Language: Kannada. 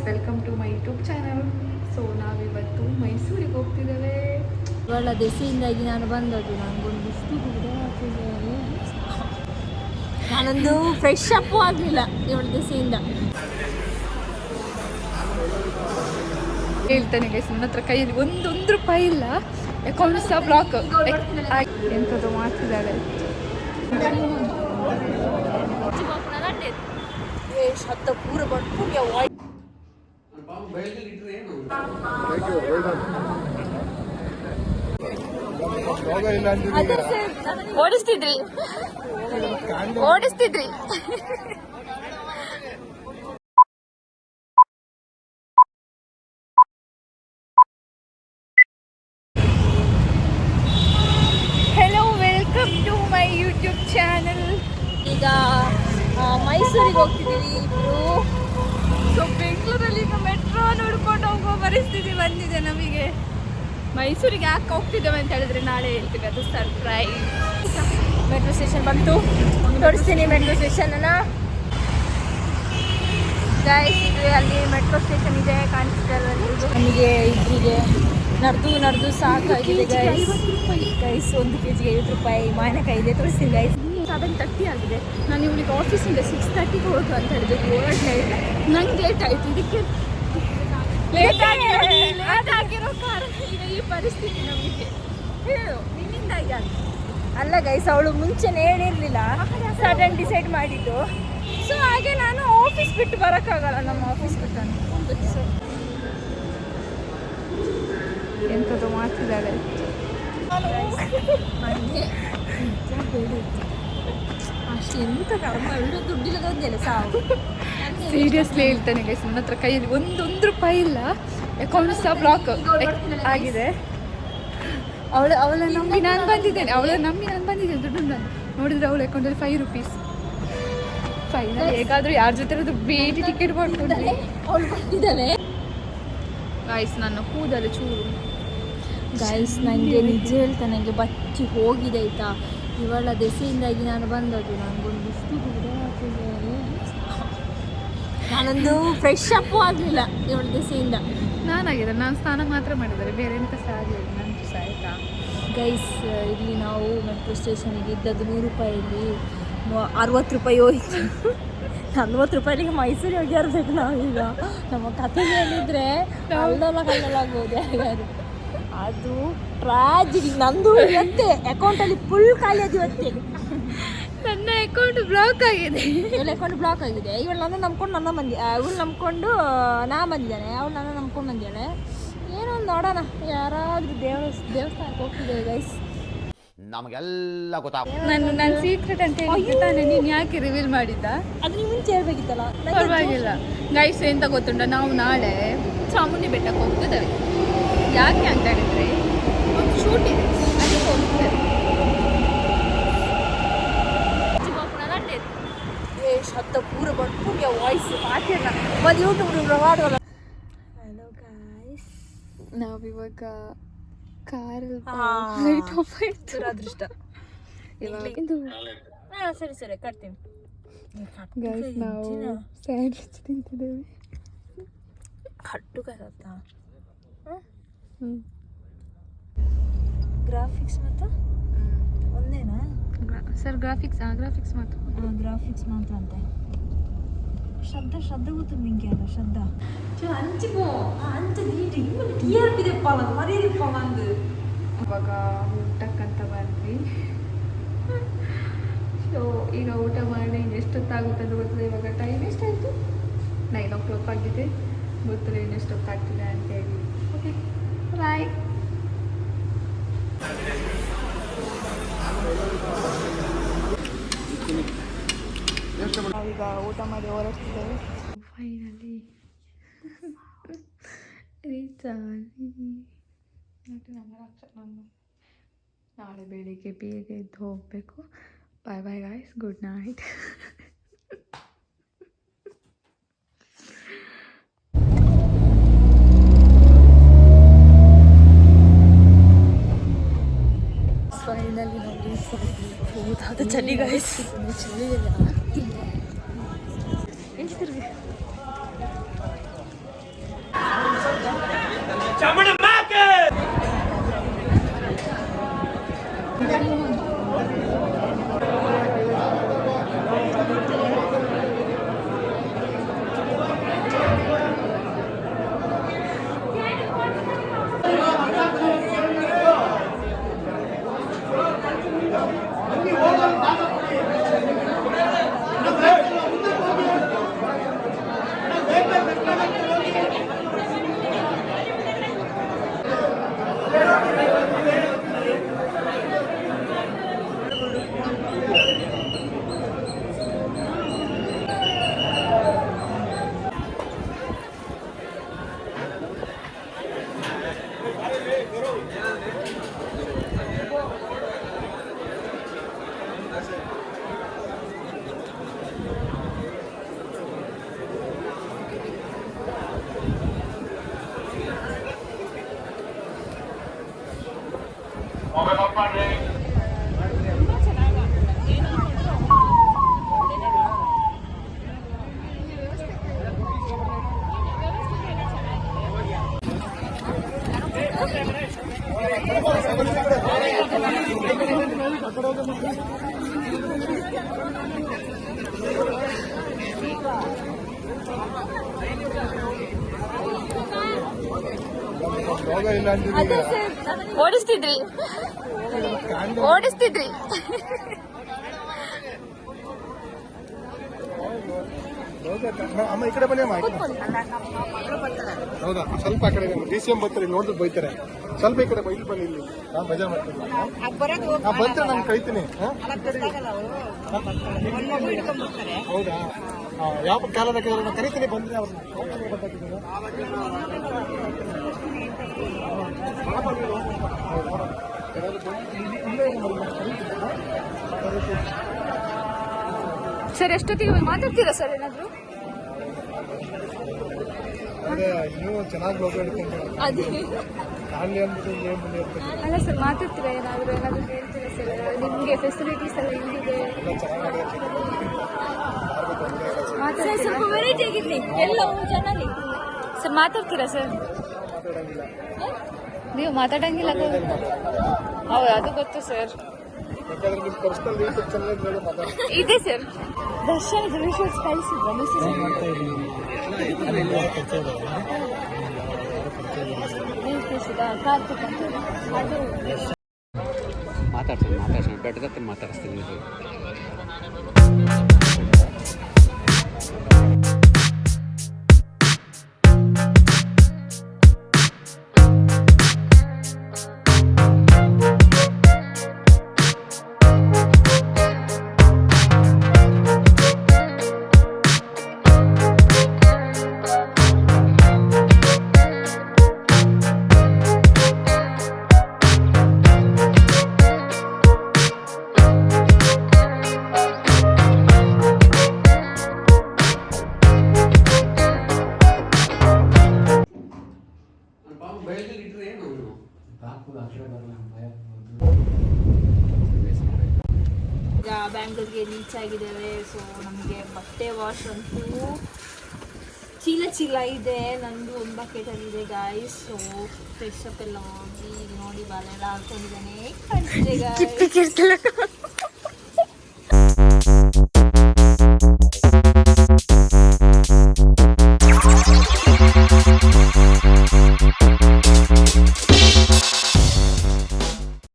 Welcome to my YouTube channel. So ನಾವಿವತ್ತು ಮೈಸೂರಿಗೆ ಹೋಗ್ತಿದ್ದೇವೆ. ಇವಳ ದೆಸೆಯಿಂದಾಗಿ ನಾನು ಬಂದದ್ದು. ನನಗೊಂದು ಇಷ್ಟು ನಾನೊಂದು ಫ್ರೆಶ್ ಅಪ್ಪು ಆಗಲಿಲ್ಲ ಇವಳ ದೆಸೆಯಿಂದ. ಹೇಳ್ತಾನೆ ಗೈಸ್, ನನ್ನ ಹತ್ರ ಕೈಯಲ್ಲಿ ಒಂದು ರೂಪಾಯಿ ಇಲ್ಲ, ಅಕೌಂಟ್ ಸಹ ಬ್ಲಾಕ್. ಎಂಥದ್ದು ಮಾಡ್ತಿದ್ದಾಳೆ. ಶಬ್ದ ಪೂರ ಬಂದು ಓಡಿಸ್ತಿದ್ರಿ. Hello, welcome to my YouTube channel. ಈಗ ಮೈಸೂರಿಗೆ ಹೋಗ್ತಿದ್ದೀವಿ ಇಬ್ರು. ಸೊ ಬೆಂಗಳೂರಲ್ಲಿ ಈಗ ಮೆಟ್ರೋ ನೋಡ್ಕೊಂಡು ಹೋಗೋ ಪರಿಸ್ಥಿತಿ ಬಂದಿದೆ ನಮಗೆ. ಮೈಸೂರಿಗೆ ಯಾಕೆ ಹೋಗ್ತಿದ್ದೇವೆ ಅಂತ ಹೇಳಿದ್ರೆ ನಾಳೆ ಹೇಳ್ತೀವಿ, ಅದು ಸರ್ಪ್ರೈಸ್. ಮೆಟ್ರೋ ಸ್ಟೇಷನ್ ಬಂತು, ತೋರಿಸ್ತೀನಿ ಮೆಟ್ರೋ ಸ್ಟೇಷನ್ನ. ಗೈಸ್, ಇದು ಅಲ್ಲಿ ಮೆಟ್ರೋ ಸ್ಟೇಷನ್ ಇದೆ, ಕಾಣಿಸ್ತಾರೆ. ನಮಗೆ ಇಬ್ಬರಿಗೆ ನಡೆದು ಸಾಕಾಗಿದೆ ಗೈಸ್. 1 kg 50 ರೂಪಾಯಿ. ಮಾವಿನಕಾಯಿ ಇದೆ, ತೋರಿಸ್ತೀನಿ ಗೈಸ್. 7:30 ಆಗಿದೆ. ನಾನು ಇವಳಿಗೆ ಆಫೀಸಿಂದ 6:30ಗೆ ಹೊರಟು ಅಂತ ಹೇಳಿದೆ. ನಂಗೆ ಲೇಟ್ ಆಯಿತು. ಇದಕ್ಕೆ ಲೇಟ್ ಆಗಿರೋ ಕಾರಣ ಈಗ ಈ ಪರಿಸ್ಥಿತಿ ನಮಗೆ. ಹೇಳು, ನಿನ್ನಿಂದಾಗಿ ಆಗಿದೆ. ಅಲ್ಲ ಗೈಸ್, ಅವಳು ಮುಂಚೆನೇ ಹೇಳಿರಲಿಲ್ಲ, ಸಡನ್ ಡಿಸೈಡ್ ಮಾಡಿದ್ದು. ಸೊ ಹಾಗೆ ನಾನು ಆಫೀಸ್ ಬಿಟ್ಟು ಬರೋಕ್ಕಾಗಲ್ಲ. ನಮ್ಮ ಆಫೀಸ್ ಬಿಟ್ಟು ಎಂಥದ್ದು ಮಾಡ್ತಿದ್ದಾಳೆ. ಅಷ್ಟು ಎಂತ ದುಡ್ಡಿಲ್ಲ ಸಾವು. ಸೀರಿಯಸ್ಲಿ ಹೇಳ್ತಾನೆ ಗೈಸ್, ನನ್ನ ಹತ್ರ ಕೈಯಲ್ಲಿ ಒಂದು ರೂಪಾಯಿ ಇಲ್ಲ, ಅಕೌಂಟ್ ಸಹ ಬ್ಲಾಕ್ ಆಗಿದೆ. ಅವಳ ನಂಬಿ ನಾನು ಬಂದಿದ್ದೇನೆ ದುಡ್ಡು ನೋಡಿದ್ರೆ ಅವಳ ಅಕೌಂಟಲ್ಲಿ 5 ರೂಪೀಸ್. ಫೈನಲ್ ಹೇಗಾದರೂ ಯಾರ ಜೊತೆ ಭೇಟಿ ಟಿಕೆಟ್ ಮಾಡ್ಕೊಂಡ್ರೆ ಅವಳು ಬಂದಿದ್ದಾಳೆ. ಗಾಯ್ಸ್, ನನ್ನ ಕೂದಲು ಚೂರು. ಗಾಯ್ಸ್, ನನಗೆ ನಿಜ ಹೇಳ್ತಾ ನನಗೆ ಬಚ್ಚಿ ಹೋಗಿದೆ ಆಯಿತಾ. ಇವಳ ದೆಸೆಯಿಂದಾಗಿ ನಾನು ಬಂದದ್ದು. ನನಗೊಂದು ಇಷ್ಟು ನಾನೊಂದು ಫ್ರೆಶ್ ಅಪ್ಪು ಆಗಲಿಲ್ಲ ಇವಳ ದೆಸೆಯಿಂದ. ನಾನು ಸ್ನಾನ ಮಾತ್ರ ಮಾಡಿದ್ದಾರೆ, ಬೇರೆ ಎಂತ ಸಹ ಆಗಲಿಲ್ಲ. ನಂದು ಸಹ ಆಯಿತಾ ಗೈಸ್. ಇಲ್ಲಿ ನಾವು ಮೆಟ್ರೋ ಸ್ಟೇಷನಿಗೆ ಇದ್ದದ್ದು 100 ರೂಪಾಯಲ್ಲಿ 60 ರೂಪಾಯಿ ಹೋಯಿತು. 40 ರೂಪಾಯಿಗೆ ಮೈಸೂರಿಗೆ ಹೋಗಿ ಇರಬೇಕು ನಾವೀಗ. ನಮ್ಮ ಕಥೆ ಹೇಳಿದರೆ ಕಲ್ಲಲಾಗ್ಬೋದು ಯಾರು. ಅದು ಟ್ರಾಜಿಡಿ. ನಂದು ಇವತ್ತೇ ಅಕೌಂಟಲ್ಲಿ ಫುಲ್ ಖಾಲಿ ಅದು ಇವತ್ತೇ. ನನ್ನ ಅಕೌಂಟ್ ಬ್ಲಾಕ್ ಆಗಿದೆ. ಇವಳ ಅಕೌಂಟ್ ಬ್ಲಾಕ್ ಆಗಿದೆ. ಇವಳು ನನ್ನ ನಂಬ್ಕೊಂಡು ಅವಳು ನಂಬ್ಕೊಂಡು ನಾ ಬಂದಿದ್ದಾನೆ, ಅವಳು ನನ್ನ ನಂಬ್ಕೊಂಡು ಬಂದಿದ್ದಾಳೆ. ಏನೋ ಒಂದು ನೋಡೋಣ, ಯಾರಾದರೂ ದೇವಸ್ಥಾನಕ್ಕೆ ಹೋಗ್ತಿದ್ದೇವೆ ಗೈಸ್. ನಮಗೆಲ್ಲ ಗೊತ್ತಾಗ ನನ್ನ ಸೀಕ್ರೆಟ್ ಅಂತ ಹೇಳಿದ್ದಾನೆ. ನೀನು ಯಾಕೆ ರಿವೀಲ್ ಮಾಡಿದ್ದ? ಅದು ನೀವು ಮುಂಚೆ ಹೇಳ್ಬೇಕಿತ್ತಲ್ಲ. ಪರವಾಗಿಲ್ಲ ಗೈಸ್, ಎಂತ ಗೊತ್ತುಂಟ, ನಾವು ನಾಳೆ ಚಾಮುಂಡಿ ಬೆಟ್ಟಕ್ಕೆ ಹೋಗ್ತಿದ್ದೇವೆ. ಯಾಕೆ ಅಂತ ಹೇಳಿದ್ರೆ ಒಂದು ಶೂಟ್ ಇದೆ, ಅದಕ್ಕೆ ಹೋಗ್ತಿದ್ದೇವೆ. ಶಬ್ದ ಪೂರ ಬಂದು ವಾಯ್ಸ್ ಮಾತಿಲ್ಲ ಒಂದು ಯೂಟ್ಯೂಬ್ ಮಾಡೋಲ್ಲ. ಹಲೋ ಗಾಯ್ಸ್, ನಾವಿವಾಗ ಕಾರಲ್ಲಿ ಅದೃಷ್ಟ ಇದು. ಸರಿ ಕಟ್ತೀನಿ ಗೈಸ್, ನಾವು ಸ್ಯಾಂಡ್ವಿಚ್ ತಿಂತಿದ್ದೇವೆ. ಕಟ್ಟು ಕರತ್ತ ಗ್ರಾಫಿಕ್ಸ್ ಮತ್ತು ಒಂದೇನಾ ಸರ್? ಗ್ರಾಫಿಕ್ಸ್ ಮಾತ್ರ. ಗ್ರಾಫಿಕ್ಸ್ ಮಾತ್ರ ಅಂತೆ. ಶ್ರದ್ಧಾ ಗೊತ್ತು ನಿಂಗೆ ಅಲ್ಲ ಶ್ರದ್ಧಾ ಅಂಚಿಪೋ ಅಂಚ ನೀಟಿ TRP ದೆಪ್ಪಲ್ಲ ಮರೀರಿಪ್ಪ ಬಂದು. ಇವಾಗ ಊಟಕ್ಕಂತ ಬಂದ್ವಿ. ಸೊ ಈಗ ಊಟ ಮಾಡಿ ಎಷ್ಟೊತ್ತಾಗುತ್ತೆ ಅಂತ ಗೊತ್ತಿದೆ. ಇವಾಗ ಟೈಮ್ ಎಷ್ಟಾಯಿತು? 9 o'clock ಆಗಿದೆ. ಗೊತ್ತಿಲ್ಲ ಇನ್ನೆಷ್ಟೊತ್ತಾಗ್ತಿದೆ ಅಂತೇಳಿ. ಓಕೆ, ಬಾಯ್. ನಾವೀಗ ಊಟ ಮಾಡಿ ಹೊರಡ್ತಿದ್ದೇವೆ. ಫೈನಲಿ ರೀಚ್ ಆಗಿ ನಾಳೆ ಬೆಳಿಗ್ಗೆ ಬೇಗ ಎದ್ದು ಹೋಗಬೇಕು. Bye bye guys, good night. Finally ನಾವು ಚಳಿ ಗಾಯ್ಸ್, ಚಳಿ ಅದೇ ಸರ್ ಓಡಿಸ್ತಿದ್ರಿ ಅಮ್ಮ ಈ ಕಡೆ ಬನ್ನಿ ಅಮ್ಮ ಹೌದಾ ಸ್ವಲ್ಪ ಆ ಕಡೆ DCM ಬರ್ತಾರೆ ನೋಡಿದ್ರೆ ಬೈತಾರೆ ಸ್ವಲ್ಪ ಈ ಕಡೆ ಇಲ್ಲಿ ಬನ್ನಿ ಇಲ್ಲಿ ನಾನು ಬೇಜಾರು ಮಾಡ್ತೀನಿ ನಾ ಬಂದ್ರೆ ನಾನು ಕಳಿತೀನಿ ಹೌದಾ ಯಾವ ಕಾಲದ ನಾನು ಕರಿತೀನಿ ಬಂದ್ರೆ ಸರ್ ಎಷ್ಟೊತ್ತಿಗೆ ಮಾತಾಡ್ತೀರಾ ಸರ್ ಏನಾದ್ರು? ಅದೇ ನೀವು ಚೆನ್ನಾಗಿ ಹೋಗ್ಬೇಡ್ತೀನಿ ಅದೇ ಖಾಲಿ ಅಂದ್ಬಿಟ್ಟು ಏನು ಅಲ್ಲ ಸರ್ ಮಾತಾಡ್ತೀರಾ ಏನಾದ್ರು ಹೇಳ್ತೀರಾ ಸರ್? ನಿಮಗೆ ಫೆಸಿಲಿಟೀಸ್ ಎಲ್ಲ ಹೆಂಗಿದೆ? ಎಲ್ಲ ಚೆನ್ನಾಗಿ ಸರ್ ಸ್ವಲ್ಪ ವೆರೈಟಿ ಆಗಿರ್ಲಿ ಎಲ್ಲವೂ ಚೆನ್ನಾಗಿ ಸರ್ ಮಾತಾಡ್ತೀರಾ ಸರ್? ಮಾತಾಡೋಂಗಿಲ್ಲ ನೀವು ಮಾತಾಡಂಗಿಲ್ಲ ಹೌದು ಅದು ಗೊತ್ತು ಸರ್. ಯಾಕಂದ್ರೆ ನಿಮ್ಮ ಪರ್ಸನಲ್ ಯೂಟ್ಯೂಬ್ ಚಾನಲ್ ಮೇಲೆ ಮಾತಾಡ್ತೀನಿ ಇದೆ ಸರ್. ದರ್ಶನ್ ವಿಷುವಲ್ಸ್ ಕಳಿಸಿದ್ರಾ ಮೆಸೇಜ್? ನೀವು ಕಳಿಸಿದ ಕಾರ್ತಿಕ್ ಅಂತ ಅದು ಮಾತಾಡ್ತೀನಿ ಬೆಟ್ಟದತ್ತ ಮಾತಾಡಿಸ್ತೀನಿ ಈಗ ಬ್ಯಾಂಗ್ಳೂರ್ಗೆ ರೀಚ್ ಆಗಿದ್ದೇವೆ. ಸೊ ನಮಗೆ ಬಟ್ಟೆ ವಾಶ್ ಅಂತೂ ಚೀಲ ಇದೆ, ನಂದು ಒಂದು ಬಕೆಟಲ್ಲಿದೆ ಗಾಯ್ಸ್. ಸೊ ಫ್ರೆಶ್ ಅಪ್ ಎಲ್ಲ ಹೋಗಿ ನೋಡಿ ಬಾಲೆಲ್ಲ ಹಾಕೊಂಡಿದ್ದಾನೆ ಕಾಣಿಸಿದೆ ಗಾಯ್ಸ್.